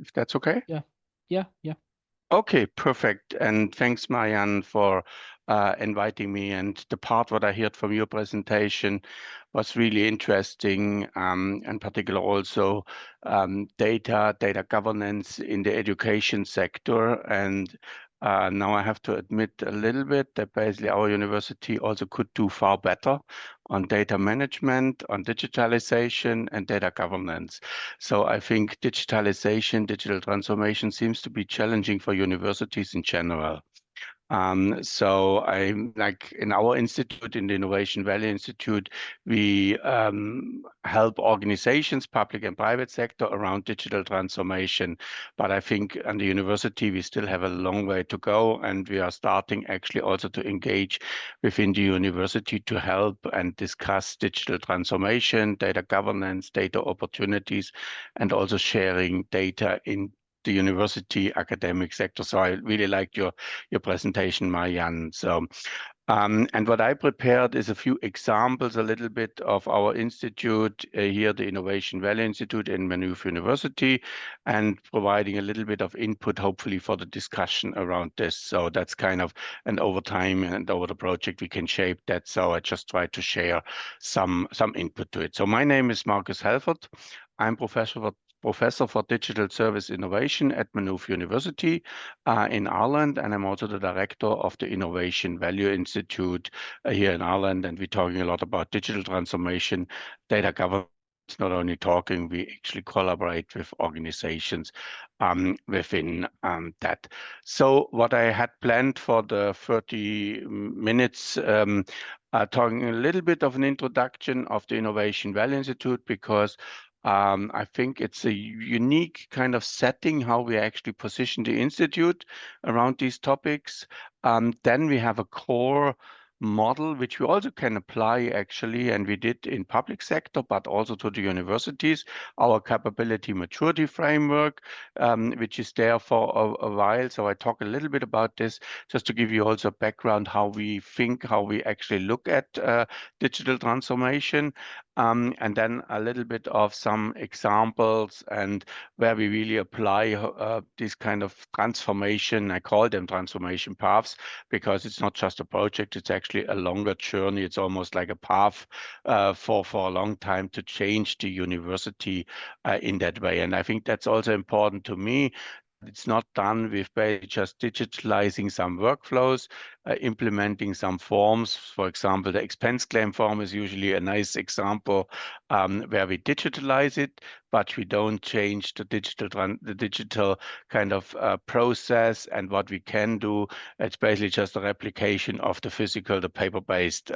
if that's okay. Yeah, yeah. Okay, perfect. And thanks, Marianne, for inviting me. And the part what I heard from your presentation was really interesting, and particular also data governance in the education sector. And now I have to admit a little bit that basically our university also could do far better on data management, on digitalization, and data governance. So I think digitalization, digital transformation seems to be challenging for universities in general. So I'm like in our institute, in the Innovation Valley Institute, we help organizations, public and private sector, around digital transformation. But I think on the university, we still have a long way to go, and we are starting actually also to engage within the university to help and discuss digital transformation, data governance, data opportunities, and also sharing data in the university academic sector. So I really liked your presentation, Marianne. So, and what I prepared is a few examples, a little bit of our institute here, the Innovation Valley Institute in Maynooth University, and providing a little bit of input, hopefully, for the discussion around this. So that's kind of, and over time and over the project, we can shape that. So I just try to share some input to it. So my name is Markus Helfert. I'm Professor for Digital Service Innovation at Maynooth University in Ireland, and I'm also the director of the Innovation Value Institute here in Ireland. And we're talking a lot about digital transformation, data governance. Not only talking, we actually collaborate with organizations within that. So what I had planned for the 30 minutes, talking a little bit of an introduction of the Innovation Value Institute, because I think it's a unique kind of setting how we actually position the institute around these topics. Then we have a core model which we also can apply actually, and we did in public sector, but also to the universities, our capability maturity framework, which is there for a while. So I talk a little bit about this just to give you also background how we think, how we actually look at digital transformation. And then a little bit of some examples and where we really apply this kind of transformation. I call them transformation paths because it's not just a project, it's actually a longer journey. It's almost like a path for a long time to change the university in that way. And I think that's also important to me. It's not done with just digitalizing some workflows, implementing some forms. For example, the expense claim form is usually a nice example where we digitalize it, but we don't change the digital kind of process. And what we can do, it's basically just a replication of the physical, the paper-based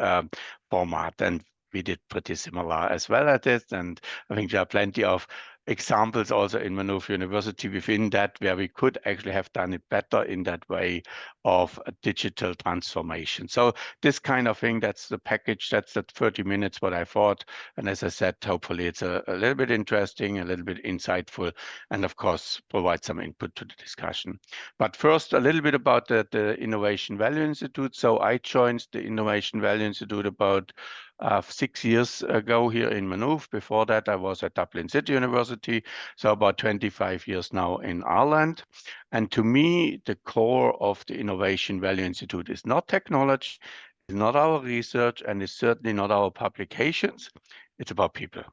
format. And we did pretty similar as well at this. And I think there are plenty of examples also in Maynooth University within that where we could actually have done it better in that way of a digital transformation. So this kind of thing, that's the package, that's the 30 minutes what I thought. And as I said, hopefully it's a little bit interesting, a little bit insightful, and of course provide some input to the discussion. But first, a little bit about the Innovation Value Institute. So I joined the Innovation Value Institute about 6 years ago here in Maynooth. Before that, I was at Dublin City University, so about 25 years now in Ireland. And to me, the core of the Innovation Value Institute is not technology, it's not our research, and it's certainly not our publications. It's about people.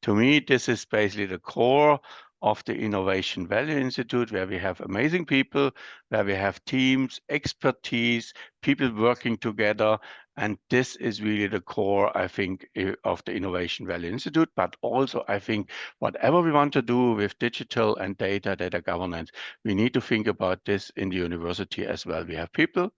To me, this is basically the core of the Innovation Value Institute, where we have amazing people, where we have teams, expertise, people working together. And this is really the core, I think, of the Innovation Value Institute. But also, I think, whatever we want to do with digital and data governance, we need to think about this in the university as well. We have people,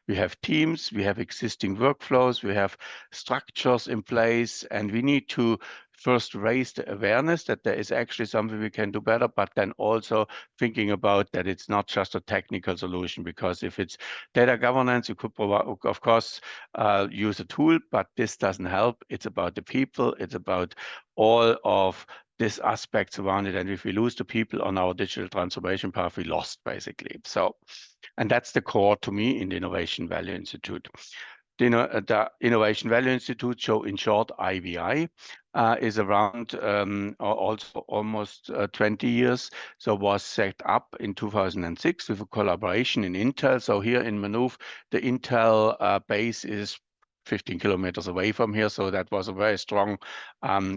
we have teams, we have existing workflows, we have structures in place, and we need to first raise the awareness that there is actually something we can do better, but then also thinking about that it's not just a technical solution, because if it's data governance, you could provide, of course, use a tool, but this doesn't help. It's about the people. It's about all of these aspects around it. And if we lose the people on our digital transformation path, we lost basically. So, and that's the core to me in the Innovation Value Institute. The Innovation Value Institute, so in short, IVI. is around also almost 20 years. So was set up in 2006 with a collaboration in Intel. So here in Maynooth, the Intel base is 15 kilometers away from here. So that was a very strong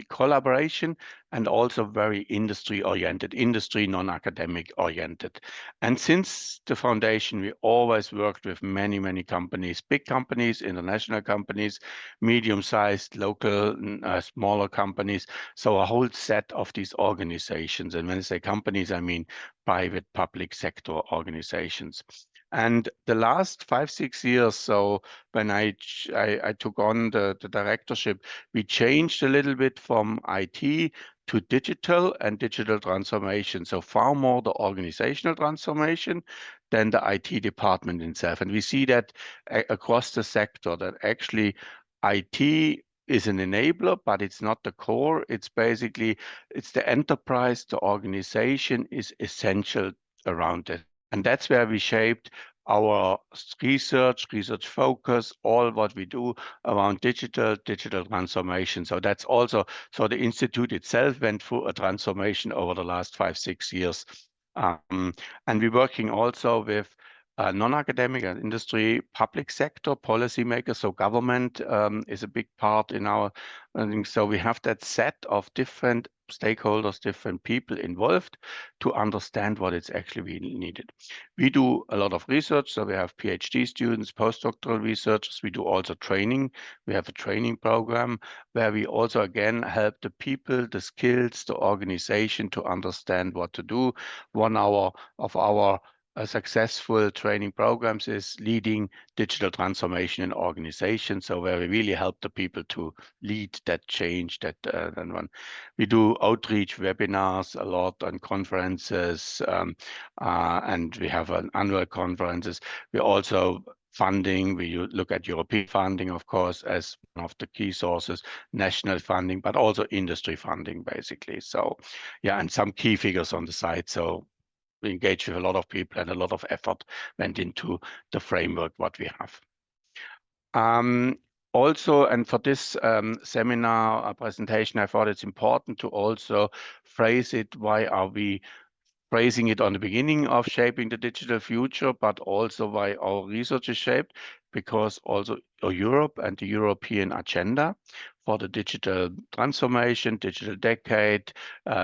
collaboration and also very industry oriented, industry non-academic oriented. And since the foundation, we always worked with many, many companies, big companies, international companies, medium-sized, local, smaller companies. So a whole set of these organizations. And when I say companies, I mean private, public sector organizations. And the last 5, 6 years, so when I took on the directorship, we changed a little bit from IT to digital and digital transformation. So far more the organizational transformation than the IT department itself. And we see that across the sector that actually IT is an enabler, but it's not the core. It's basically, it's the enterprise, the organization is essential around it. And that's where we shaped our research focus, all what we do around digital transformation. So that's also, so the Institute itself went through a transformation over the last 5, 6 years. And we're working also with non-academic and industry, public sector, policymakers. So government is a big part in our, I think, so we have that set of different stakeholders, different people involved to understand what it's actually really needed. We do a lot of research, so we have PhD students, postdoctoral researchers. We do also training. We have a training program where we also, again, help the people, the skills, the organization to understand what to do. 1 hour of our successful training programs is leading digital transformation in organizations. So where we really help the people to lead that change, that one. We do outreach webinars a lot on conferences, and we have an annual conferences. We also funding, we look at European funding, of course, as one of the key sources, national funding, but also industry funding, basically. So, yeah, and some key figures on the side. So we engaged with a lot of people and a lot of effort went into the framework what we have. Also, and for this seminar presentation, I thought it's important to also phrase it, why are we phrasing it on the beginning of shaping the digital future, but also why our research is shaped, because also Europe and the European agenda for the digital transformation, digital decade,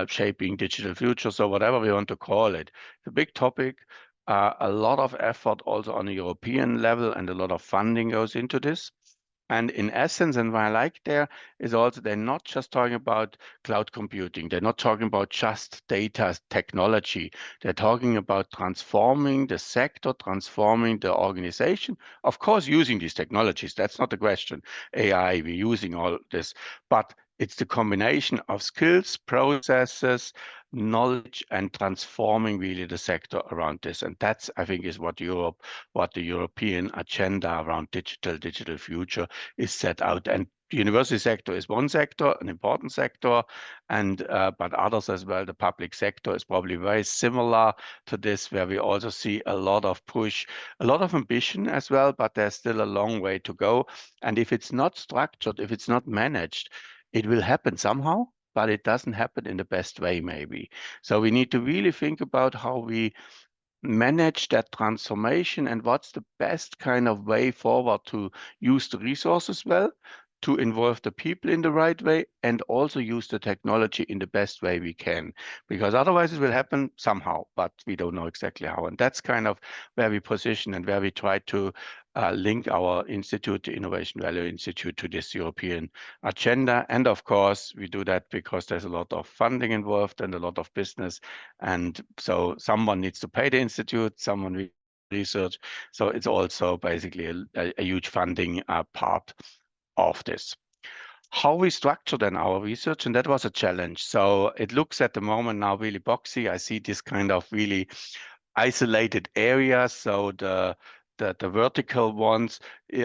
shaping digital future, so whatever we want to call it. The big topic, a lot of effort also on a European level and a lot of funding goes into this. And in essence, and what I like there is also they're not just talking about cloud computing. They're not talking about just data technology. They're talking about transforming the sector, transforming the organization. Of course, using these technologies. That's not the question. AI, we're using all this. But it's the combination of skills, processes, knowledge, and transforming really the sector around this. And that's, I think, is what Europe, what the European agenda around digital future is set out. And the university sector is one sector, an important sector, and but others as well. The public sector is probably very similar to this, where we also see a lot of push, a lot of ambition as well, but there's still a long way to go. And if it's not structured, if it's not managed, it will happen somehow, but it doesn't happen in the best way, maybe. So we need to really think about how we manage that transformation and what's the best kind of way forward to use the resources well, to involve the people in the right way, and also use the technology in the best way we can. Because otherwise it will happen somehow, but we don't know exactly how. And that's kind of where we position and where we try to link our institute, the Innovation Value Institute, to this European agenda. And of course, we do that because there's a lot of funding involved and a lot of business. And so someone needs to pay the institute, someone will research. So it's also basically a huge funding part of this. How we structure then our research, and that was a challenge. So it looks at the moment now really boxy. I see this kind of really isolated areas. So the vertical ones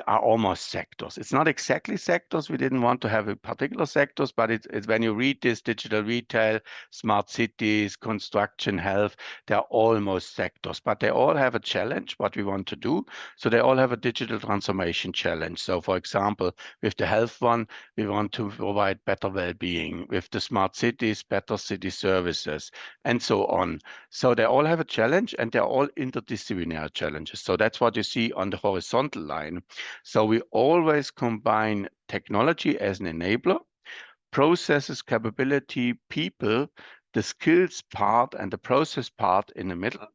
are almost sectors. It's not exactly sectors. We didn't want to have a particular sectors, but it's when you read this: digital retail, smart cities, construction, health, they're almost sectors, but they all have a challenge, what we want to do. So they all have a digital transformation challenge. So for example, with the health one, we want to provide better well-being. With the smart cities, better city services, and so on. So they all have a challenge, and they're all interdisciplinary challenges. So that's what you see on the horizontal line. So we always combine technology as an enabler, processes, capability, people, the skills part and the process part in the middle.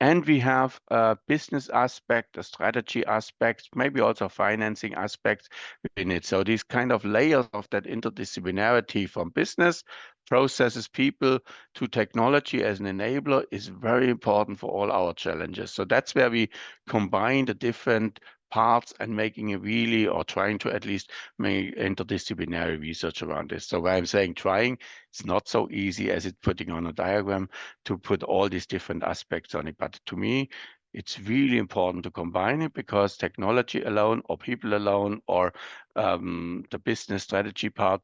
And we have a business aspect, a strategy aspect, maybe also financing aspects within it. So these kind of layers of that interdisciplinarity from business, processes, people to technology as an enabler is very important for all our challenges. So that's where we combine the different parts and making a really, or trying to at least make interdisciplinary research around this. So when I'm saying trying, it's not so easy as it's putting on a diagram to put all these different aspects on it. But to me, it's really important to combine it, because technology alone or people alone or the business strategy part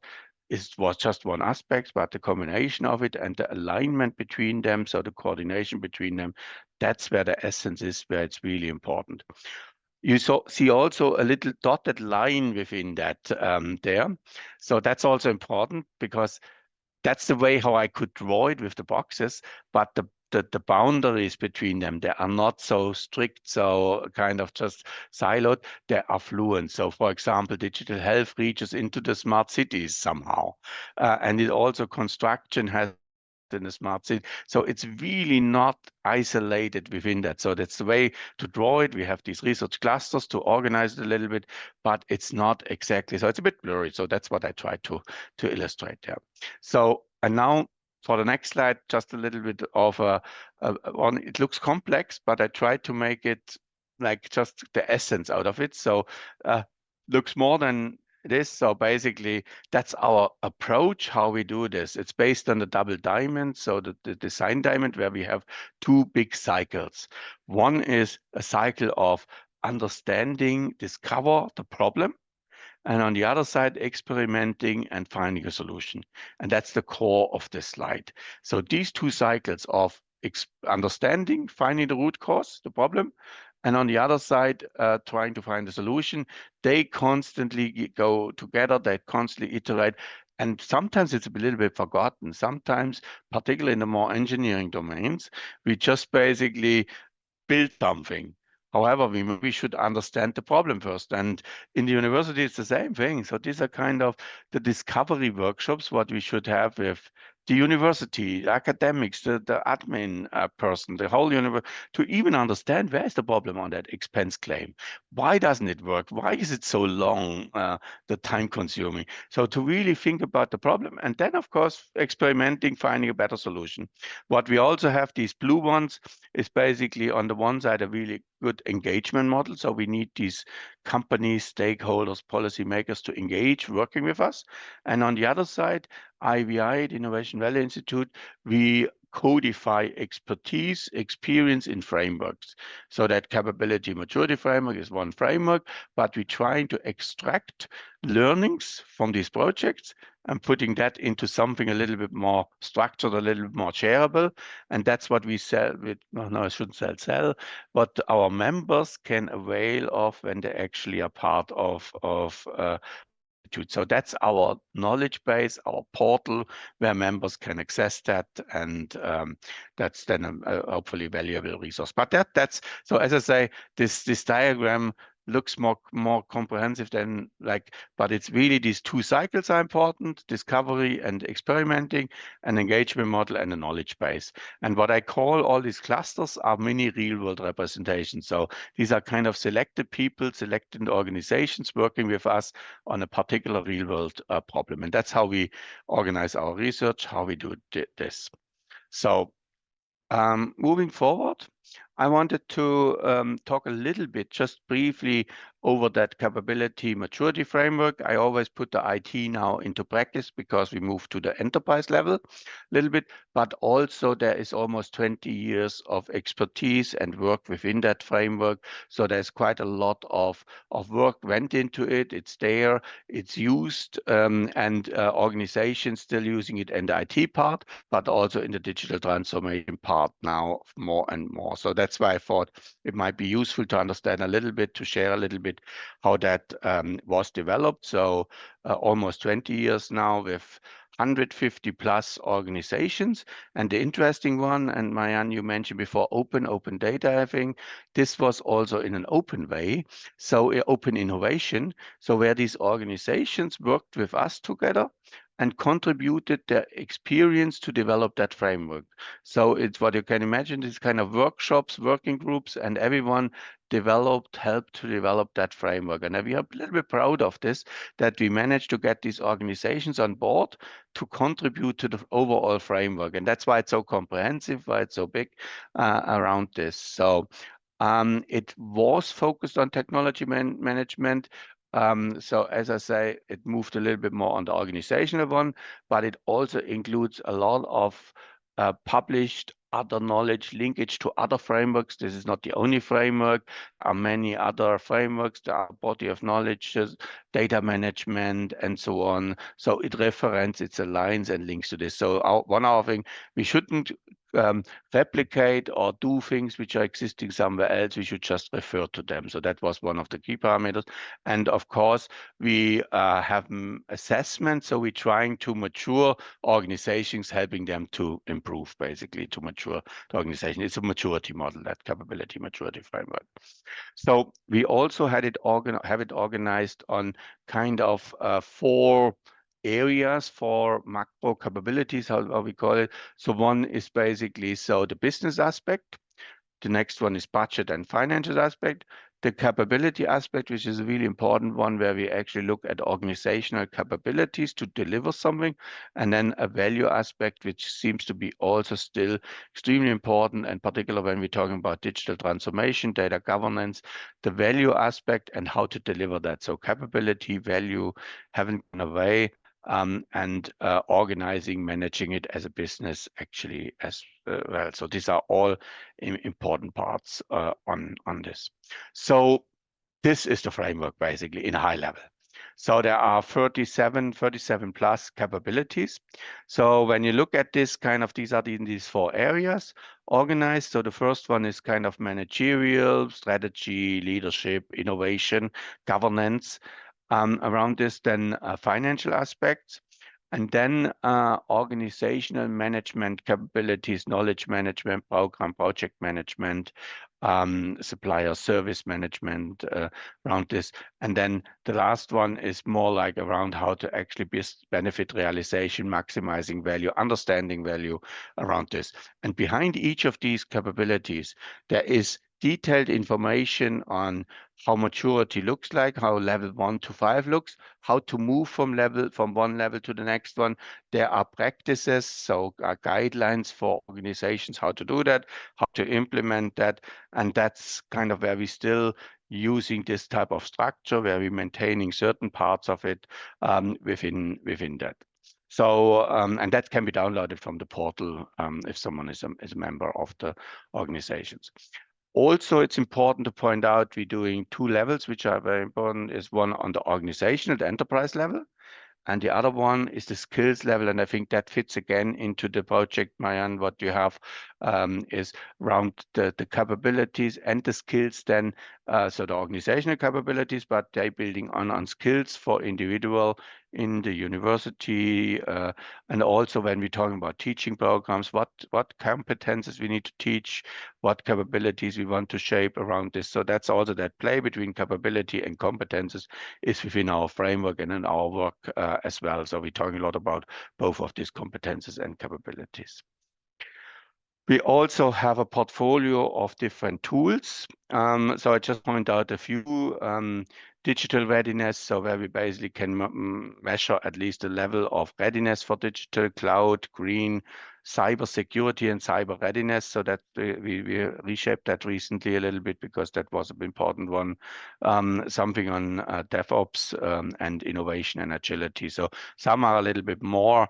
was just one aspect, but the combination of it and the alignment between them, so the coordination between them, that's where the essence is, where it's really important. You see also a little dotted line within that there. So that's also important, because that's the way how I could draw it with the boxes, but the boundaries between them, they are not so strict, so kind of just siloed, they are fluent. So for example, digital health reaches into the smart cities somehow. And it also construction has in a smart city. So it's really not isolated within that. So that's the way to draw it. We have these research clusters to organize it a little bit, but it's not exactly. So it's a bit blurry. So that's what I try to illustrate there. So, and now for the next slide, just a little bit of a one. It looks complex, but I try to make it like just the essence out of it. So looks more than it is. So basically, that's our approach, how we do this. It's based on the double diamond, so the design diamond, where we have two big cycles. One is a cycle of understanding, discover the problem, and on the other side, experimenting and finding a solution. And that's the core of this slide. So these two cycles of understanding, finding the root cause, the problem, and on the other side, trying to find a solution, they constantly go together, they constantly iterate. And sometimes it's a little bit forgotten. Sometimes, particularly in the more engineering domains, we just basically build something. However, we should understand the problem first. And in the university, it's the same thing. So these are kind of the discovery workshops, what we should have with the university, academics, the admin person, the whole universe, to even understand where is the problem on that expense claim. Why doesn't it work? Why is it so long, the time consuming? So to really think about the problem, and then, of course, experimenting, finding a better solution. What we also have, these blue ones, is basically on the one side a really good engagement model. So we need these companies, stakeholders, policymakers to engage working with us. And on the other side, IVI, the Innovation Valley Institute, we codify expertise, experience in frameworks. So that capability maturity framework is one framework, but we're trying to extract learnings from these projects and putting that into something a little bit more structured, a little bit more shareable. And that's what we sell with, no, I shouldn't sell, what our members can avail of when they actually are part of Institute. So that's our knowledge base, our portal, where members can access that, and that's then a hopefully valuable resource. But that's so, as I say, this diagram looks more comprehensive than like, but it's really these two cycles are important: discovery and experimenting, an engagement model, and a knowledge base. And what I call all these clusters are mini real world representations. So these are kind of selected people, selected organizations working with us on a particular real world problem. And that's how we organize our research, how we do this. So moving forward, I wanted to talk a little bit, just briefly, over that capability maturity framework. I always put the IT now into practice because we moved to the enterprise level a little bit, but also there is almost 20 years of expertise and work within that framework. So there's quite a lot of work went into it. It's there, it's used, and organizations still using it in the IT part, but also in the digital transformation part now more and more. So that's why I thought it might be useful to understand a little bit, to share a little bit how that was developed. So almost 20 years now with 150 plus organizations. And the interesting one, and Marianne, you mentioned before, open data, I think this was also in an open way. So open innovation. So where these organizations worked with us together and contributed their experience to develop that framework. So it's what you can imagine, these kind of workshops, working groups, and everyone helped to develop that framework. And we are a little bit proud of this, that we managed to get these organizations on board to contribute to the overall framework. And that's why it's so comprehensive, why it's so big around this. So it was focused on technology management. So as I say, it moved a little bit more on the organizational one, but it also includes a lot of published other knowledge linkage to other frameworks. This is not the only framework. There are many other frameworks. There are body of knowledge, data management, and so on. So it references, it aligns and links to this. So one other thing, we shouldn't replicate or do things which are existing somewhere else. We should just refer to them. So that was one of the key parameters. And of course, we have assessment. So we're trying to mature organizations, helping them to improve, basically, to mature the organization. It's a maturity model, that capability maturity framework. So we also have it organized on kind of 4 areas for macro capabilities, how we call it. So one is basically the business aspect. The next one is budget and financial aspect. The capability aspect, which is a really important one, where we actually look at organizational capabilities to deliver something, and then a value aspect, which seems to be also still extremely important, and particularly when we're talking about digital transformation, data governance, the value aspect and how to deliver that. So capability, value haven't gone away, and organizing, managing it as a business actually as well. So these are all important parts on this. So this is the framework basically in a high level. So there are 37 plus capabilities. So when you look at this, these are in these 4 areas organized. So the first one is kind of managerial, strategy, leadership, innovation, governance. Around this, then financial aspects, and then organizational management capabilities, knowledge management, project management, supplier service management around this. And then the last one is more like around how to actually benefit realization, maximizing value, understanding value around this. And behind each of these capabilities, there is detailed information on how maturity looks like, how level 1 to 5 looks, how to move from one level to the next one. There are practices, so guidelines for organizations, how to do that, how to implement that. And that's kind of where we still using this type of structure, where we're maintaining certain parts of it within that. So, and that can be downloaded from the portal if someone is a member of the organizations. Also, it's important to point out we're doing 2 levels, which are very important. Is one on the organizational, the enterprise level, and the other one is the skills level. And I think that fits again into the project, Marianne, what you have is around the capabilities and the skills then, so the organizational capabilities, but they're building on skills for individual in the university, and also when we're talking about teaching programs, what competences we need to teach, what capabilities we want to shape around this. So that's also that play between capability and competences is within our framework and in our work as well. So we're talking a lot about both of these competences and capabilities. We also have a portfolio of different tools. So I just point out a few. Digital readiness, so where we basically can measure at least the level of readiness for digital, cloud, green, cyber security, and cyber readiness. So that we reshaped that recently a little bit because that was an important one. Something on DevOps and innovation and agility. So some are a little bit more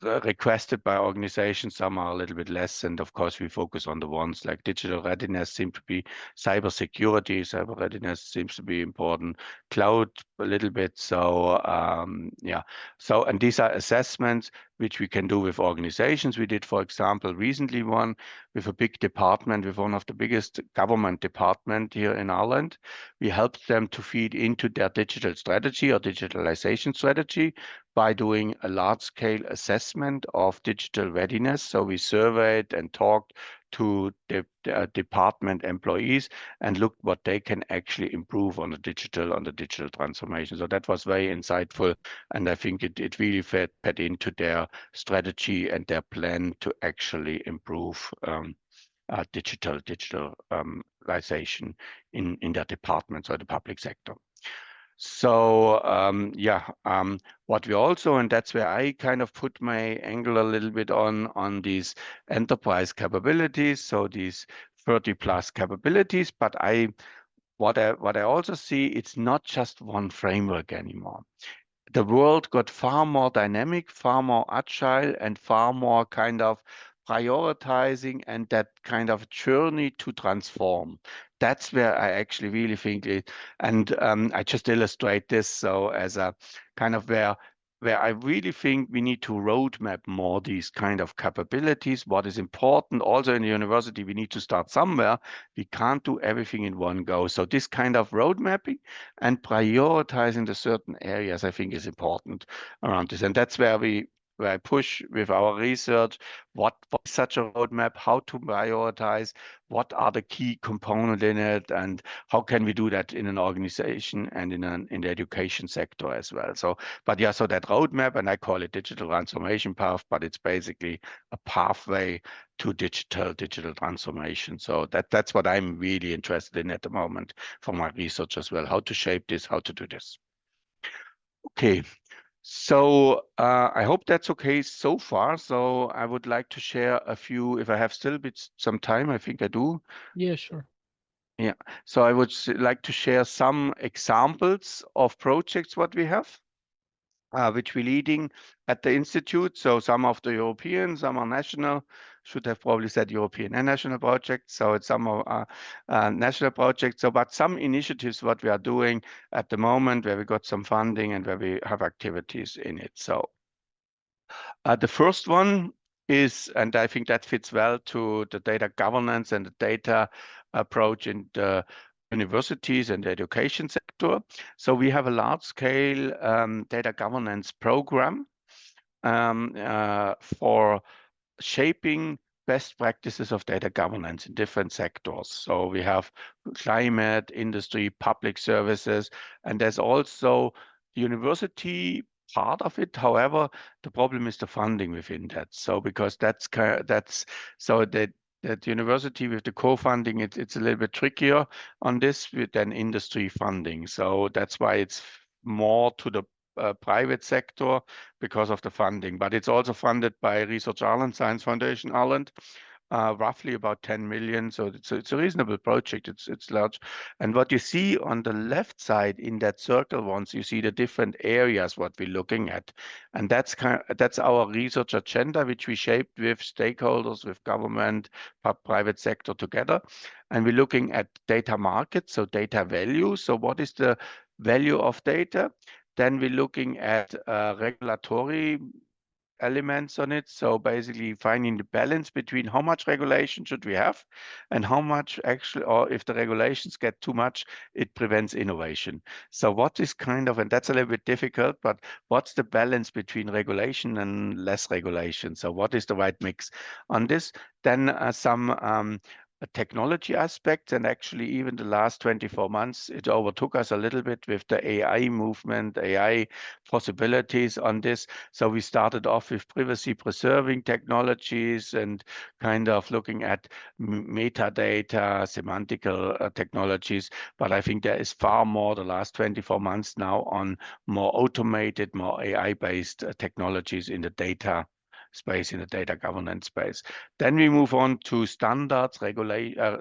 requested by organizations, some are a little bit less, and of course we focus on the ones like digital readiness seem to be, cyber security, cyber readiness seems to be important, cloud a little bit. So yeah, so and these are assessments which we can do with organizations. We did, for example, recently one with a big department, with one of the biggest government department here in Ireland. We helped them to feed into their digital strategy or digitalization strategy by doing a large-scale assessment of digital readiness. So we surveyed and talked to the department employees and looked what they can actually improve on the digital transformation. So that was very insightful, and I think it really fed into their strategy and their plan to actually improve digitalization in their departments or the public sector. So yeah, what we also, and that's where I kind of put my angle a little bit on these enterprise capabilities, so these 30 plus capabilities. But what I also see, it's not just one framework anymore. The world got far more dynamic, far more agile, and far more kind of prioritizing and that kind of journey to transform. That's where I actually really think it, and I just illustrate this so as a kind of where I really think we need to roadmap more these kind of capabilities. What is important also in the university, we need to start somewhere. We can't do everything in one go. So this kind of road mapping and prioritizing the certain areas, I think is important around this. And that's where I push with our research, what is such a roadmap, how to prioritize, what are the key components in it, and how can we do that in an organization and in the education sector as well. So, but yeah, so that roadmap, and I call it digital transformation path, but it's basically a pathway to digital transformation. So that's what I'm really interested in at the moment for my research as well, how to shape this, how to do this. Okay, so I hope that's okay so far. So I would like to share a few, if I have still some time, I think I do. Yeah, sure. Yeah, so I would like to share some examples of projects what we have, which we're leading at the Institute. So some of the European, some are national, should have probably said European and national projects. So it's some are national projects. So, but some initiatives what we are doing at the moment where we got some funding and where we have activities in it. So the first one is, and I think that fits well to the data governance and the data approach in the universities and the education sector. So we have a large-scale data governance program for shaping best practices of data governance in different sectors. So we have climate, industry, public services, and there's also the university part of it. However, the problem is the funding within that. So because that's so that university with the co-funding, it's a little bit trickier on this than industry funding. So that's why it's more to the private sector because of the funding, but it's also funded by Research Ireland, Science Foundation Ireland, roughly about 10 million. So it's a reasonable project. It's large. And what you see on the left side in that circle, once you see the different areas what we're looking at, and that's our research agenda, which we shaped with stakeholders, with government, private sector together. And we're looking at data markets, so data value. So what is the value of data? Then we're looking at regulatory elements on it. So basically finding the balance between how much regulation should we have and how much actually, or if the regulations get too much, it prevents innovation. So what is kind of, and that's a little bit difficult, but what's the balance between regulation and less regulation? So what is the right mix on this? Then some technology aspects, and actually even the last 24 months, it overtook us a little bit with the AI movement, AI possibilities on this. So we started off with privacy preserving technologies and kind of looking at metadata, semantical technologies. But I think there is far more the last 24 months now on more automated, more AI-based technologies in the data space, in the data governance space. Then we move on to standards,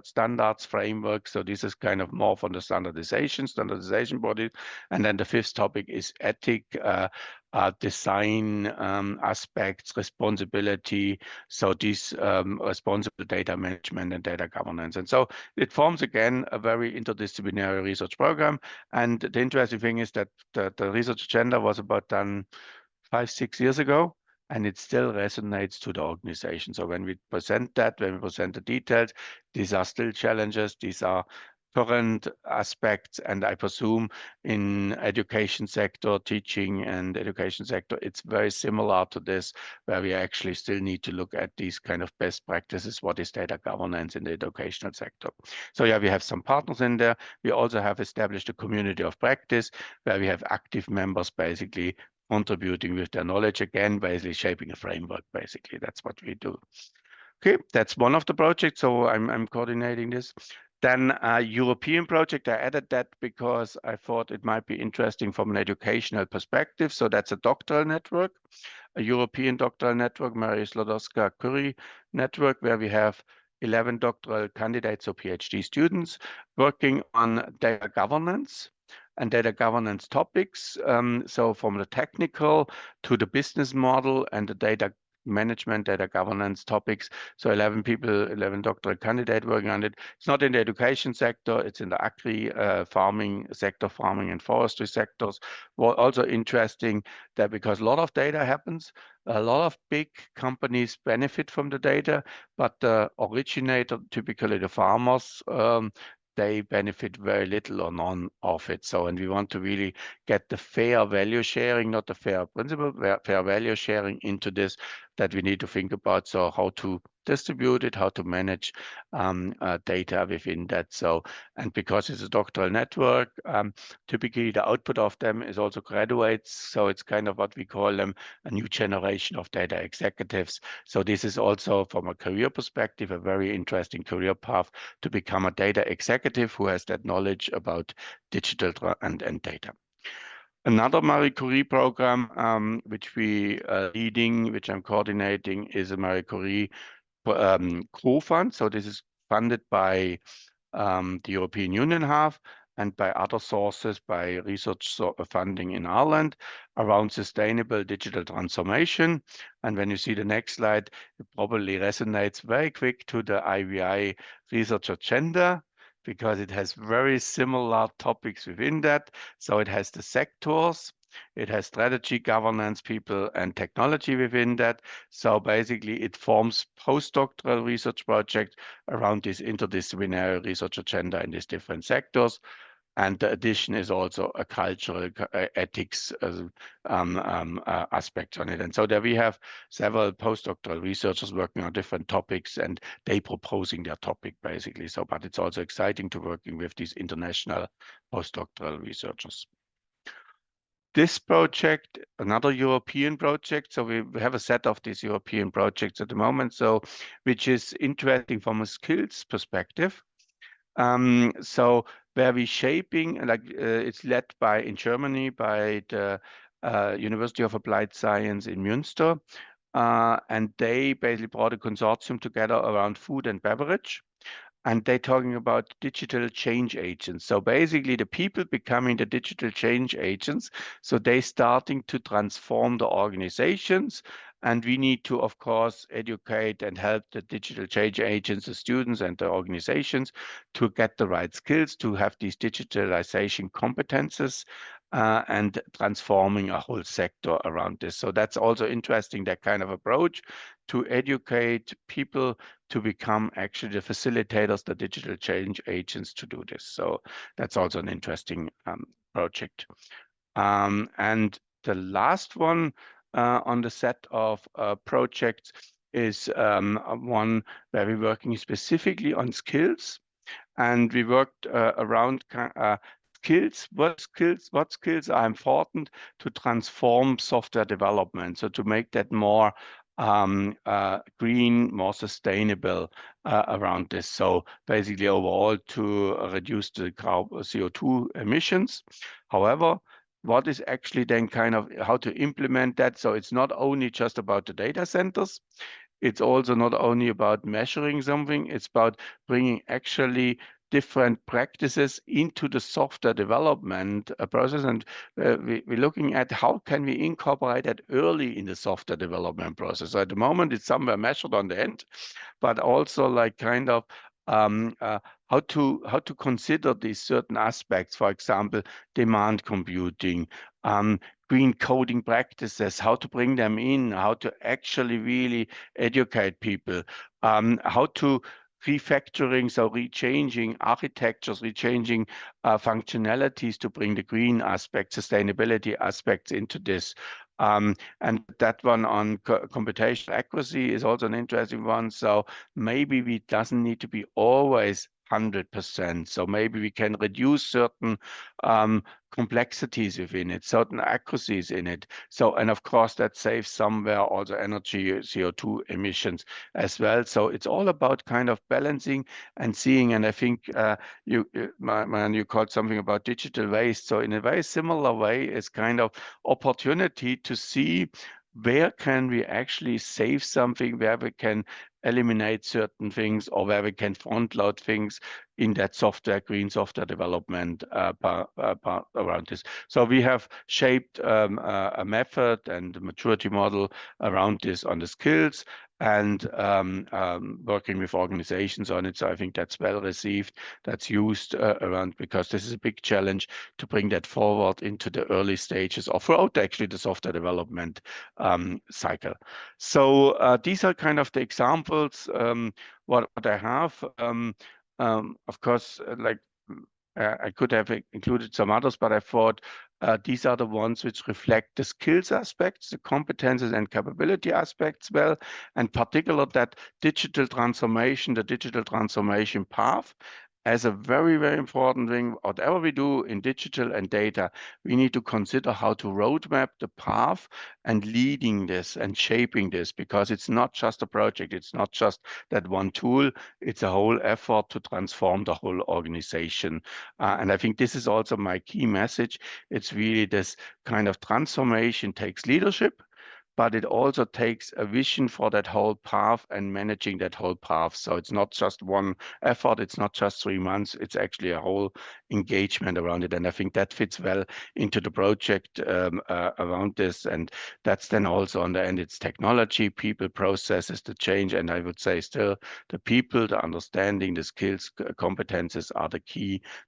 standards framework. So this is kind of more from the standardization body. And then the fifth topic is ethic, design aspects, responsibility. So this responsible data management and data governance. And so it forms again a very interdisciplinary research program. And the interesting thing is that the research agenda was about done 5-6 years ago, and it still resonates to the organization. So when we present that, when we present the details, these are still challenges. These are current aspects, and I presume in education sector, teaching and education sector, it's very similar to this, where we actually still need to look at these kind of best practices. What is data governance in the educational sector? So yeah, we have some partners in there. We also have established a community of practice where we have active members basically contributing with their knowledge, again, basically shaping a framework, basically. That's what we do. Okay, that's one of the projects. So I'm coordinating this. Then a European project, I added that because I thought it might be interesting from an educational perspective. So that's a doctoral network, a European doctoral network, Maria Slodowska-Curie network, where we have 11 doctoral candidates or PhD students working on data governance and data governance topics. So from the technical to the business model and the data management, data governance topics. So 11 people, 11 doctoral candidates working on it. It's not in the education sector, it's in the agri farming sector, farming and forestry sectors. Well, also interesting that because a lot of data happens, a lot of big companies benefit from the data, but the originator, typically the farmers, they benefit very little or none of it. So, and we want to really get the fair value sharing, not the fair principle, fair value sharing into this, that we need to think about. So how to distribute it, how to manage data within that. So, and because it's a doctoral network, typically the output of them is also graduates. So it's kind of what we call them a new generation of data executives. So this is also from a career perspective, a very interesting career path to become a data executive who has that knowledge about digital and data. Another Marie Curie program, which we are leading, which I'm coordinating, is a Marie Curie co-fund. So this is funded by the European Union have, and by other sources, by research funding in Ireland around sustainable digital transformation. And when you see the next slide, it probably resonates very quick to the IVI research agenda, because it has very similar topics within that. So it has the sectors, it has strategy, governance, people, and technology within that. So basically, it forms postdoctoral research projects around this interdisciplinary research agenda in these different sectors. And the addition is also a cultural ethics aspect on it. And so there we have several postdoctoral researchers working on different topics, and they proposing their topic basically. So, but it's also exciting to working with these international postdoctoral researchers. This project, another European project, so we have a set of these European projects at the moment, so which is interesting from a skills perspective. So where we shaping, like it's led by in Germany by the University of Applied Science in Münster, and they basically brought a consortium together around food and beverage. And they're talking about digital change agents. So basically the people becoming the digital change agents. So they starting to transform the organizations. And we need to, of course, educate and help the digital change agents, the students and the organizations to get the right skills, to have these digitalization competences and transforming a whole sector around this. So that's also interesting, that kind of approach to educate people to become actually the facilitators, the digital change agents to do this. So that's also an interesting project. And the last one on the set of projects is one where we're working specifically on skills, and we worked around skills. What skills are important to transform software development? So to make that more green, more sustainable around this. So basically overall to reduce the CO2 emissions. However, what is actually then kind of how to implement that? So it's not only just about the data centers. It's also not only about measuring something, it's about bringing actually different practices into the software development process. And we're looking at how can we incorporate that early in the software development process. So at the moment, it's somewhere measured on the end, but also like kind of how to consider these certain aspects, for example, demand computing, green coding practices, how to bring them in, how to actually really educate people, how to refactoring, so rechanging architectures, rechanging functionalities to bring the green aspect, sustainability aspects into this. And that one on computational accuracy is also an interesting one. So maybe we doesn't need to be always 100%. So maybe we can reduce certain complexities within it, certain accuracies in it. So, and of course, that saves somewhere also energy, CO2 emissions as well. So it's all about kind of balancing and seeing. And I think you called something about digital waste. So in a very similar way, it's kind of opportunity to see where can we actually save something, where we can eliminate certain things, or where we can front load things in that software, green software development part around this. So we have shaped a method and a maturity model around this on the skills, and working with organizations on it. So I think that's well received, that's used around, because this is a big challenge to bring that forward into the early stages or throughout actually the software development cycle. So these are kind of the examples what I have. Of course, like I could have included some others, but I thought these are the ones which reflect the skills aspects, the competences and capability aspects well, and particular that digital transformation, the digital transformation path as a very, very important thing. Whatever we do in digital and data, we need to consider how to roadmap the path and leading this and shaping this, because it's not just a project. It's not just that one tool. It's a whole effort to transform the whole organization. And I think this is also my key message. It's really this kind of transformation takes leadership, but it also takes a vision for that whole path and managing that whole path. So it's not just one effort, it's not just 3 months, it's actually a whole engagement around it. And I think that fits well into the project around this. And that's then also on the end, it's technology, people, processes, the change. And I would say still the people, the understanding, the skills, competences are the key